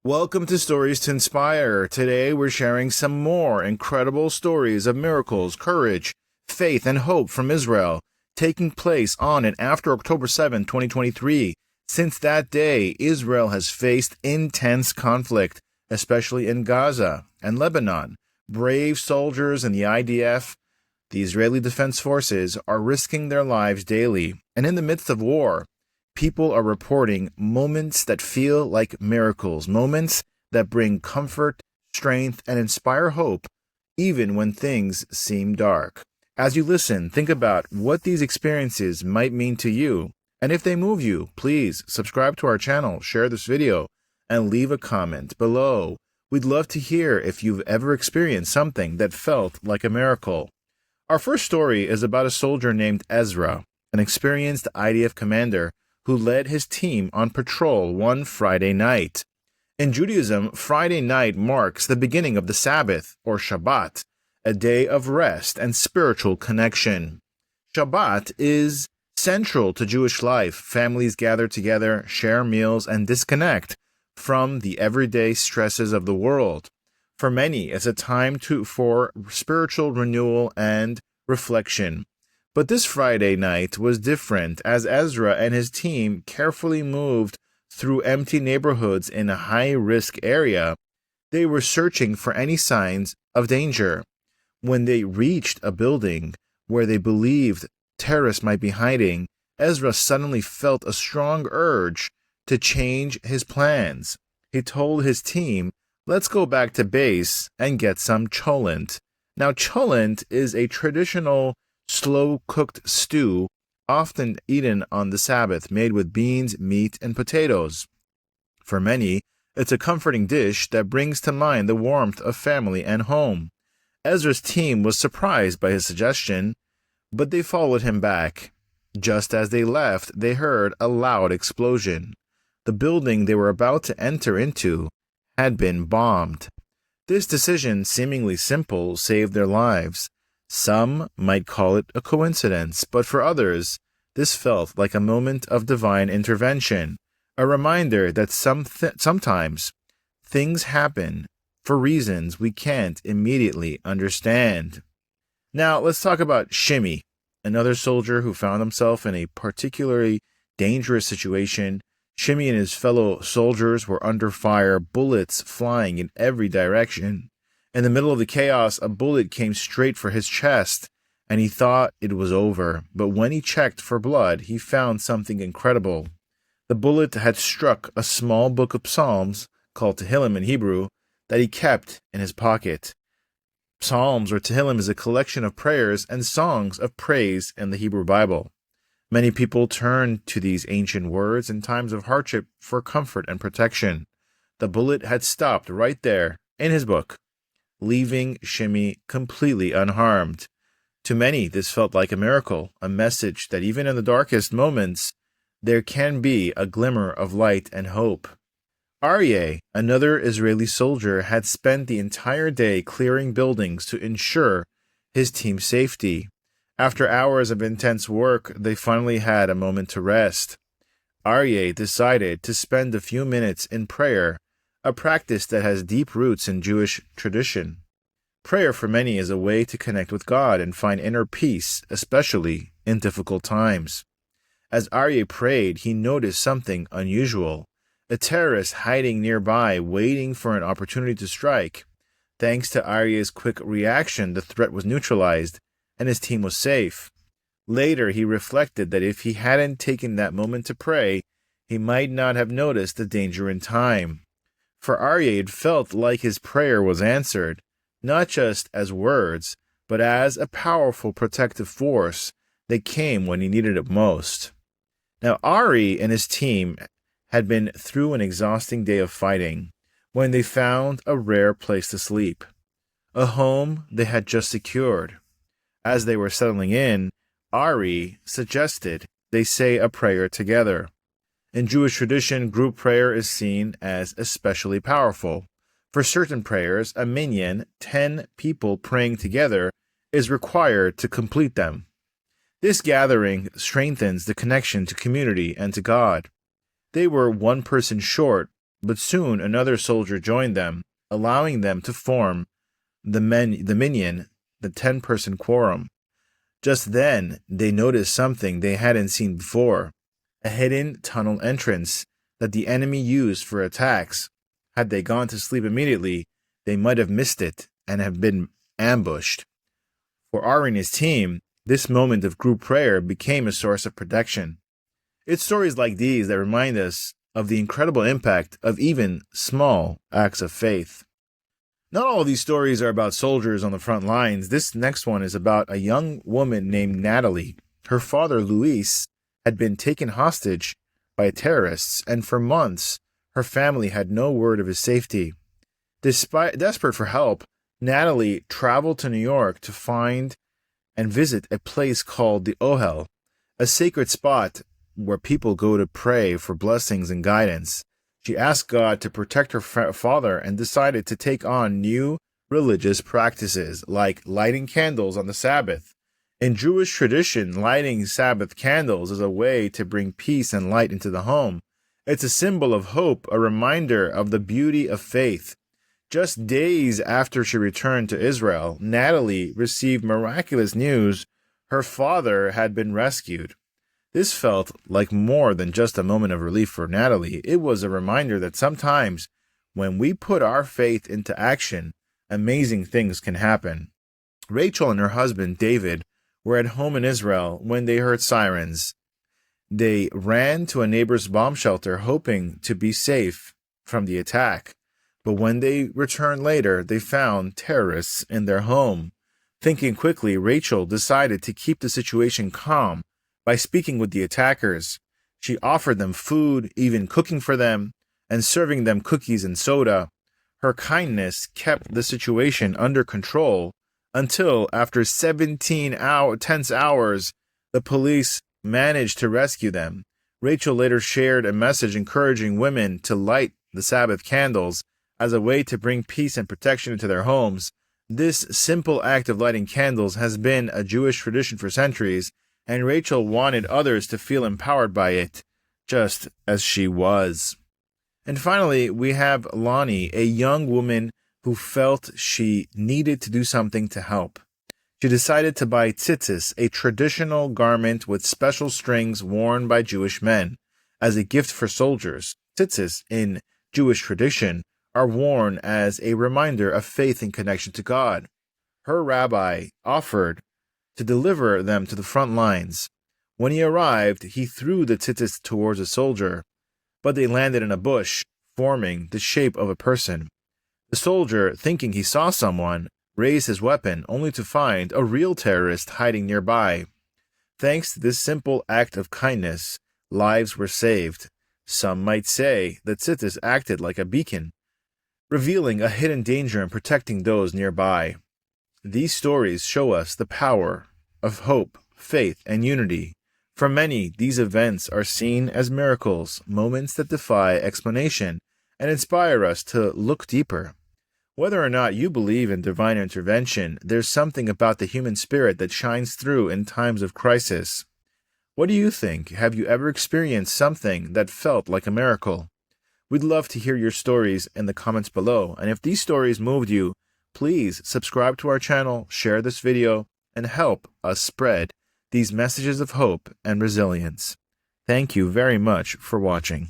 Welcome to Stories to Inspire. Today we're sharing some more incredible stories of miracles, courage, faith, and hope from Israel, taking place on and after October 7, 2023. Since that day, Israel has faced intense conflict, especially in Gaza and Lebanon. Brave soldiers in the IDF, the Israeli Defense Forces, are risking their lives daily. And in the midst of war, people are reporting moments that feel like miracles, moments that bring comfort, strength, and inspire hope, even when things seem dark. As you listen, think about what these experiences might mean to you. And if they move you, please subscribe to our channel, share this video, and leave a comment below. We'd love to hear if you've ever experienced something that felt like a miracle. Our first story is about a soldier named Ezra, an experienced IDF commander who led his team on patrol one Friday night. In Judaism, Friday night marks the beginning of the Sabbath, or Shabbat, a day of rest and spiritual connection. Shabbat is central to Jewish life. Families gather together, share meals, and disconnect from the everyday stresses of the world. For many, it's a time for spiritual renewal and reflection. But this Friday night was different, as Ezra and his team carefully moved through empty neighborhoods in a high-risk area. They were searching for any signs of danger. When they reached a building where they believed terrorists might be hiding, Ezra suddenly felt a strong urge to change his plans. He told his team, "Let's go back to base and get some cholent." Now, cholent is a traditional slow-cooked stew, often eaten on the Sabbath, made with beans, meat, and potatoes. For many, it's a comforting dish that brings to mind the warmth of family and home. Ezra's team was surprised by his suggestion, but they followed him back. Just as they left, they heard a loud explosion. The building they were about to enter into had been bombed. This decision, seemingly simple, saved their lives. Some might call it a coincidence, but for others, this felt like a moment of divine intervention, a reminder that sometimes things happen for reasons we can't immediately understand. Now, let's talk about Shimmy, another soldier who found himself in a particularly dangerous situation. Shimmy and his fellow soldiers were under fire, bullets flying in every direction. In the middle of the chaos, a bullet came straight for his chest, and he thought it was over. But when he checked for blood, he found something incredible. The bullet had struck a small book of Psalms, called Tehillim in Hebrew, that he kept in his pocket. Psalms, or Tehillim, is a collection of prayers and songs of praise in the Hebrew Bible. Many people turn to these ancient words in times of hardship for comfort and protection. The bullet had stopped right there in his book, leaving Shimmy completely unharmed. To many, this felt like a miracle, a message that even in the darkest moments, there can be a glimmer of light and hope. Aryeh, another Israeli soldier, had spent the entire day clearing buildings to ensure his team's safety. After hours of intense work, they finally had a moment to rest. Aryeh decided to spend a few minutes in prayer, a practice that has deep roots in Jewish tradition. Prayer for many is a way to connect with God and find inner peace, especially in difficult times. As Aryeh prayed, he noticed something unusual, a terrorist hiding nearby, waiting for an opportunity to strike. Thanks to Aryeh's quick reaction, the threat was neutralized, and his team was safe. Later, he reflected that if he hadn't taken that moment to pray, he might not have noticed the danger in time. For Aryeh, it felt like his prayer was answered, not just as words, but as a powerful protective force that came when he needed it most. Now, Aryeh and his team had been through an exhausting day of fighting when they found a rare place to sleep, a home they had just secured. As they were settling in, Aryeh suggested they say a prayer together. In Jewish tradition, group prayer is seen as especially powerful. For certain prayers, a minyan, 10 people praying together, is required to complete them. This gathering strengthens the connection to community and to God. They were one person short but soon another soldier joined them, allowing them to form the minyan, the 10-person quorum. Just then, they noticed something they hadn't seen before, a hidden tunnel entrance that the enemy used for attacks. Had they gone to sleep immediately, they might have missed it and have been ambushed. For Aryeh and his team, this moment of group prayer became a source of protection. It's stories like these that remind us of the incredible impact of even small acts of faith. Not all of these stories are about soldiers on the front lines. This next one is about a young woman named Natalie. Her father, Luis, had been taken hostage by terrorists, and for months, her family had no word of his safety. Desperate for help, Natalie traveled to New York to find and visit a place called the Ohel, a sacred spot where people go to pray for blessings and guidance. She asked God to protect her father and decided to take on new religious practices, like lighting candles on the Sabbath. In Jewish tradition, lighting Sabbath candles is a way to bring peace and light into the home. It's a symbol of hope, a reminder of the beauty of faith. Just days after she returned to Israel, Natalie received miraculous news her father had been rescued. This felt like more than just a moment of relief for Natalie. It was a reminder that sometimes, when we put our faith into action, amazing things can happen. Rachel and her husband, David, were at home in Israel when they heard sirens. They ran to a neighbor's bomb shelter, hoping to be safe from the attack. But when they returned later, they found terrorists in their home. Thinking quickly, Rachel decided to keep the situation calm by speaking with the attackers. She offered them food, even cooking for them, and serving them cookies and soda. Her kindness kept the situation under control until, after 17 tense hours, the police managed to rescue them. Rachel later shared a message encouraging women to light the Sabbath candles as a way to bring peace and protection into their homes. This simple act of lighting candles has been a Jewish tradition for centuries, and Rachel wanted others to feel empowered by it, just as she was. And finally, we have Lonnie, a young woman who felt she needed to do something to help. She decided to buy tzitzit, a traditional garment with special strings worn by Jewish men, as a gift for soldiers. Tzitzit, in Jewish tradition, are worn as a reminder of faith and connection to God. Her rabbi offered to deliver them to the front lines. When he arrived, he threw the tzitzit towards a soldier, but they landed in a bush, forming the shape of a person. The soldier, thinking he saw someone, raised his weapon, only to find a real terrorist hiding nearby. Thanks to this simple act of kindness, lives were saved. Some might say that tzitzit acted like a beacon, revealing a hidden danger and protecting those nearby. These stories show us the power of hope, faith, and unity. For many, these events are seen as miracles, moments that defy explanation, and inspire us to look deeper. Whether or not you believe in divine intervention, there's something about the human spirit that shines through in times of crisis. What do you think? Have you ever experienced something that felt like a miracle? We'd love to hear your stories in the comments below, and if these stories moved you, please subscribe to our channel, share this video, and help us spread these messages of hope and resilience. Thank you very much for watching.